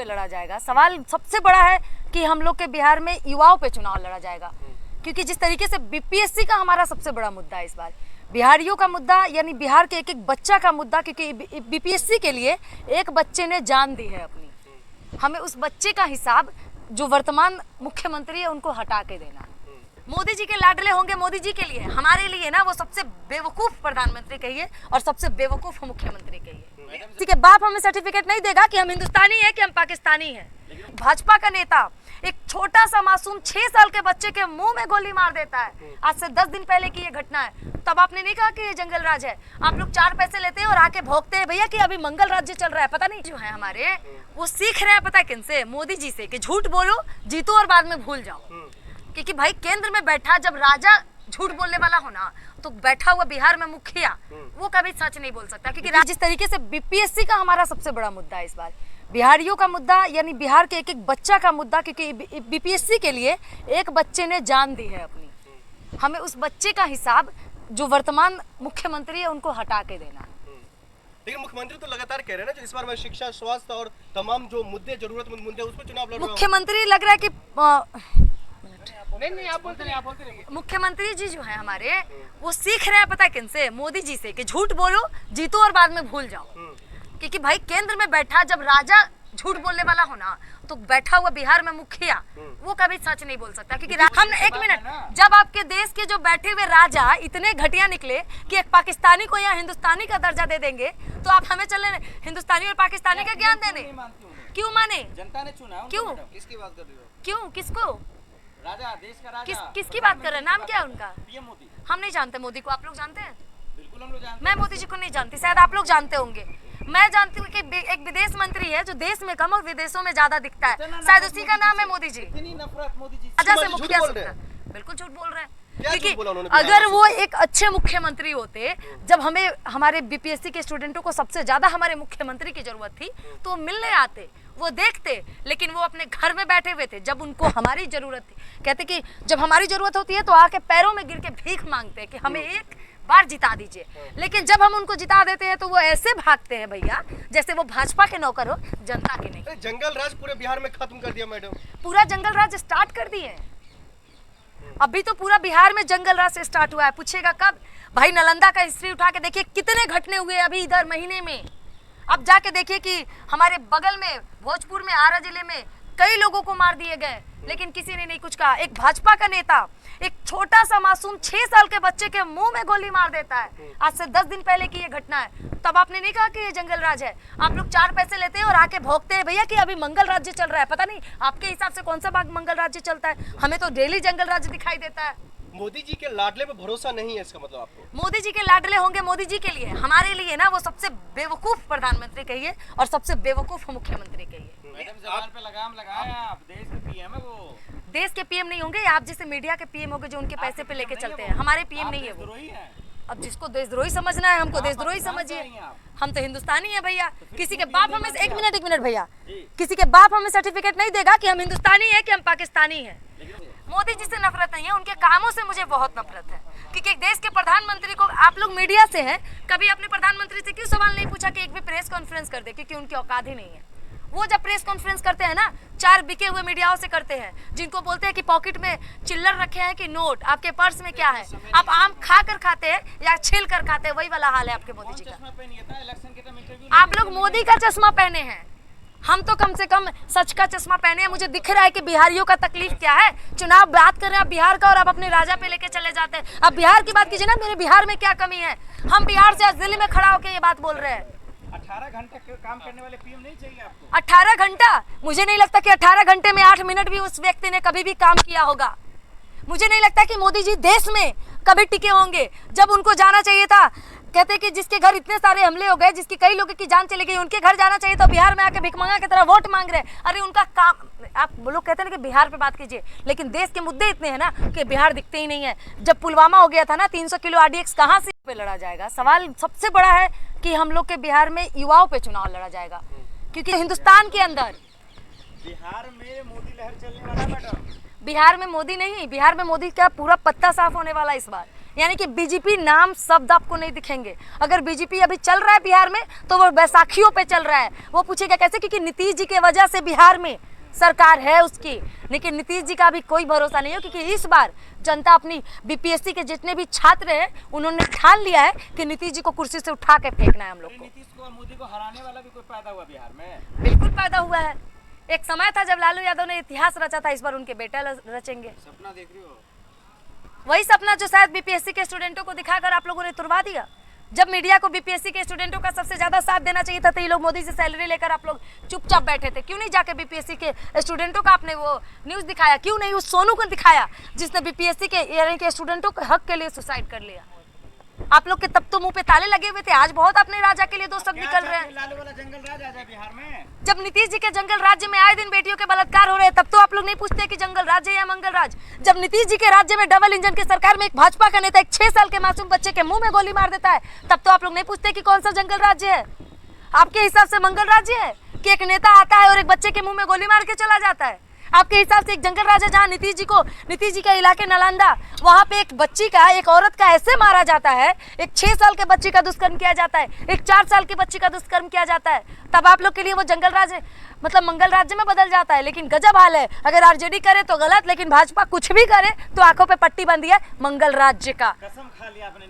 पे लड़ा जाएगा। सवाल सबसे बड़ा है कि हम लोग के बिहार में युवाओं पे चुनाव लड़ा जाएगा, क्योंकि जिस तरीके से बीपीएससी का हमारा सबसे बड़ा मुद्दा है इस बार, बिहारियों का मुद्दा यानी बिहार के एक एक बच्चा का मुद्दा, क्योंकि बीपीएससी के लिए एक बच्चे ने जान दी है अपनी। हमें उस बच्चे का हिसाब जो वर्तमान मुख्यमंत्री है उनको हटा के देना। मोदी जी के लाडले होंगे मोदी जी के लिए, हमारे लिए ना वो सबसे बेवकूफ प्रधानमंत्री कहिए और सबसे बेवकूफ मुख्यमंत्री कहिए। किसी के बाप हमें सर्टिफिकेट नहीं देगा कि हम हिंदुस्तानी है कि हम पाकिस्तानी है। भाजपा का नेता एक छोटा सा मासूम 6 साल के बच्चे के मुंह में गोली मार देता है। आज से 10 दिन पहले की ये घटना है। तब आपने नहीं कहा कि ये जंगल राज है। आप लोग 4 पैसे लेते हैं और आके भोगते हैं भैया कि अभी मंगल राज्य चल रहा है। पता नहीं जो है हमारे वो सीख रहे हैं, पता है किनसे? मोदी जी से, कि झूठ बोलो जीतो और बाद में भूल जाओ। क्योंकि भाई केंद्र में बैठा जब राजा झूठ बोलने वाला हो ना, तो बैठा हुआ बिहार में मुखिया वो कभी सच नहीं बोल सकता। क्योंकि जिस तरीके से बीपीएससी का हमारा सबसे बड़ा मुद्दा है इस बार, बिहारियों का मुद्दा यानी बिहार के एक एक बच्चा का मुद्दा, क्योंकि बीपीएससी के लिए एक बच्चे ने जान दी है अपनी। हमें उस बच्चे का हिसाब जो वर्तमान मुख्यमंत्री है उनको हटा के देना। लेकिन मुख्यमंत्री तो लगातार कह रहे हैं ना, जो इस बार में शिक्षा, स्वास्थ्य और तमाम जो मुद्दे, जरूरतमंद मुद्दे, उस पर चुनाव लड़ रहा हूं। मुख्यमंत्री लग रहा है कि नहीं आप बोलते रहिए। मुख्यमंत्री जी जो है हमारे वो सीख रहे हैं, पता है किनसे? मोदी जी से, कि झूठ बोलो जीतो और बाद में भूल जाओ। क्योंकि भाई केंद्र में बैठा जब राजा झूठ बोलने वाला हो ना, तो बैठा हुआ बिहार में मुखिया वो कभी सच नहीं बोल सकता। क्योंकि हम एक मिनट, जब आपके देश के जो बैठे हुए राजा इतने घटिया निकले कि एक पाकिस्तानी को या हिंदुस्तानी का दर्जा दे देंगे, तो आप हमें चले हिंदुस्तानी और पाकिस्तानी का ज्ञान देने? क्यों माने? जनता ने चुना। क्यों? किसकी बात कर रही हो? क्यों? किसको? राजा, देश का राजा। किसकी बात कर रहे हैं? नाम क्या है उनका? पीएम मोदी। हम नहीं जानते मोदी को, आप लोग जानते हैं? बिल्कुल हम लोग जानते हैं। मैं मोदी जी को नहीं जानती, शायद आप लोग जानते होंगे। मैं जानती हूँ कि एक विदेश मंत्री है जो देश में कम और विदेशों में ज्यादा दिखता है, शायद उसी का नाम है मोदी जी। इतनी नफरत मोदी जी राजा से मुखिया से। बिल्कुल झूठ बोल रहे हैं। क्योंकि अगर वो एक अच्छे मुख्यमंत्री होते, जब हमें हमारे बीपीएससी के स्टूडेंटों को सबसे ज्यादा हमारे मुख्यमंत्री की जरूरत थी, तो वो मिलने आते, वो देखते। लेकिन वो अपने घर में बैठे हुए थे जब उनको हमारी जरूरत थी। कहते कि जब हमारी जरूरत होती है तो आके पैरों में गिर के भीख मांगते हैं कि हमें एक बार जिता दीजिए। लेकिन जब हम उनको जिता देते हैं तो वो ऐसे भागते हैं भैया जैसे वो भाजपा के नौकर हो, जनता के नहीं। जंगल राज पूरे बिहार में खत्म कर दिया मैडम। पूरा जंगल राज स्टार्ट कर दिए। अभी तो पूरा बिहार में जंगल राज से स्टार्ट हुआ है। पूछेगा कब? भाई नालंदा का हिस्ट्री उठा के देखिए कितने घटने हुए अभी इधर महीने में। अब जाके देखिए कि हमारे बगल में भोजपुर में, आरा जिले में कई लोगों को मार दिए गए, लेकिन किसी ने नहीं कुछ कहा। एक भाजपा का नेता एक छोटा सा मासूम 6 साल के बच्चे के मुंह में गोली मार देता है। आज से 10 दिन पहले की ये घटना है। तब आपने नहीं कहा कि ये जंगल राज है। आप लोग 4 पैसे लेते हैं और आके भोगते हैं भैया कि अभी मंगल राज्य चल रहा है। पता नहीं आपके हिसाब से कौन सा भाग मंगल राज्य चलता है? हमें तो डेली जंगल राज्य दिखाई देता है। मोदी जी के लाडले पे भरोसा नहीं है, इसका मतलब आपको? मोदी जी के लाडले होंगे मोदी जी के लिए, हमारे लिए ना वो सबसे बेवकूफ प्रधानमंत्री कहिए और सबसे बेवकूफ मुख्यमंत्री कहिए। मैडम जबान पे लगाम लगाए आप, देश के पीएम है वो। देश के पीएम नहीं होंगे, आप जैसे मीडिया के पीएम होंगे जो उनके पैसे पे लेके चलते हैं। हमारे पीएम नहीं है वो। अब जिसको देशद्रोही समझना है हमको देशद्रोही समझिए। हम तो हिंदुस्तानी है भैया। किसी के बाप हमें एक मिनट भैया, किसी के बाप हमें सर्टिफिकेट नहीं देगा कि हम हिंदुस्तानी है कि हम पाकिस्तानी है। मोदी जी से नफरत नहीं है, उनके कामों से मुझे बहुत नफरत है। क्योंकि एक देश के प्रधानमंत्री को, आप लोग मीडिया से हैं, कभी अपने प्रधानमंत्री से क्यों सवाल नहीं पूछा कि एक भी प्रेस कॉन्फ्रेंस कर दे? क्योंकि उनकी औकात ही नहीं है। वो जब प्रेस कॉन्फ्रेंस करते हैं ना, 4 बिके हुए मीडियाओं से करते हैं, जिनको बोलते हैं कि पॉकेट में चिल्लर रखे हैं कि नोट, आपके पर्स में क्या है? आप आम खा कर खाते हैं या छील कर खाते हैं? वही वाला हाल है आपके मोदी जी का। आप लोग मोदी का चश्मा पहने हैं, हम तो कम से कम सच का चश्मा पहने हैं। मुझे दिख रहा है कि बिहारियों का तकलीफ क्या है। चुनाव बात कर रहे हैं आप बिहार का और आप अपने राजा पे लेके चले जाते हैं। अब बिहार की बात कीजिए ना, मेरे बिहार में क्या कमी है? हम बिहार से आज दिल्ली में खड़ा होकर ये बात बोल रहे हैं। 18 घंटे काम करने वाले पीएम नहीं चाहिए आपको? 18 घंटा? मुझे नहीं लगता कि 18 घंटे में 8 मिनट भी उस व्यक्ति ने कभी भी काम किया होगा। मुझे नहीं लगता कि मोदी जी देश में कभी टिके होंगे। जब उनको जाना चाहिए था, कहते कि जिसके घर इतने सारे हमले हो गए, जिसकी कई लोगों की जान चली गई, उनके घर जाना चाहिए, तो बिहार में आके भिखमंगा की तरह वोट मांग रहे। अरे उनका काम, आप लोग कहते हैं ना कि बिहार पे बात कीजिए, लेकिन देश के मुद्दे इतने हैं ना कि बिहार दिखते ही नहीं है। जब पुलवामा हो गया था ना, 300 किलो आरडीएक्स कहाँ से पे लड़ा जाएगा? सवाल सबसे बड़ा है कि हम लोग के बिहार में युवाओं पे चुनाव लड़ा जाएगा। क्योंकि हिंदुस्तान के अंदर बिहार में मोदी लहर चलने वाला। मैडम बिहार में मोदी नहीं, बिहार में मोदी का पूरा पत्ता साफ होने वाला इस बार। यानी कि बीजेपी नाम शब्द आपको नहीं दिखेंगे। अगर बीजेपी अभी चल रहा है बिहार में तो वो बैसाखियों पे चल रहा है। वो पूछेगा कैसे, क्योंकि नीतीश जी के वजह से बिहार में सरकार है उसकी, लेकिन नीतीश जी का अभी कोई भरोसा नहीं है, क्योंकि इस बार जनता अपनी बीपीएससी के जितने भी छात्र हैं उन्होंने ठान लिया है कि नीतीश जी को कुर्सी से उठा के फेंकना है हम लोग को। नीतीश को और मोदी को हराने वाला भी कोई पैदा हुआ बिहार में? बिल्कुल पैदा हुआ है। एक समय था जब लालू यादव ने इतिहास रचा था, इस बार उनके बेटा रचेंगे। सपना देख रही हो? वही सपना जो शायद बीपीएससी के स्टूडेंटों को दिखाकर आप लोगों ने तुड़वा दिया। जब मीडिया को बीपीएससी के स्टूडेंटों का सबसे ज्यादा साथ देना चाहिए था तो ये लोग मोदी से सैलरी लेकर आप लोग चुपचाप बैठे थे। क्यों नहीं जाके बीपीएससी के स्टूडेंटों का आपने वो न्यूज़ दिखाया? क्यों नहीं उस सोनू को दिखाया जिसने बीपीएससी के यानी कि स्टूडेंटों के हक के लिए सुसाइड कर लिया? आप लोग के तब तो मुंह पे ताले लगे हुए थे, आज बहुत अपने राजा के लिए दो शब्द निकल रहे हैं। लालू वाला जंगल राज आ जाए बिहार में? जब नीतीश जी के जंगल राज्य में आए दिन बेटियों के बलात्कार हो रहे हैं तब तो आप लोग नहीं पूछते कि जंगल राज्य या मंगल राज। जब नीतीश जी के राज्य में डबल इंजन की सरकार में एक भाजपा का नेता एक 6 साल के मासूम बच्चे के मुंह में गोली मार देता है तब तो आप लोग नहीं पूछते कि कौन सा जंगल राज्य है। आपके हिसाब से मंगल राज्य है कि एक नेता आता है और एक बच्चे के मुंह में गोली मार के चला जाता है? आपके हिसाब से एक जंगल राज है जहाँ नीतीश जी का इलाके नालंदा, वहाँ पे एक बच्ची का, एक औरत का ऐसे मारा जाता है, एक 6 साल के बच्ची का दुष्कर्म किया जाता है, एक 4 साल की बच्ची का दुष्कर्म किया जाता है, तब आप लोग के लिए वो जंगल राज मतलब मंगल राज्य में बदल जाता है। लेकिन गजब हाल है, अगर आरजेडी करे तो गलत, लेकिन भाजपा कुछ भी करे तो आंखों पे पट्टी बंधी है मंगल राज्य का। कसम खा लिया आपने।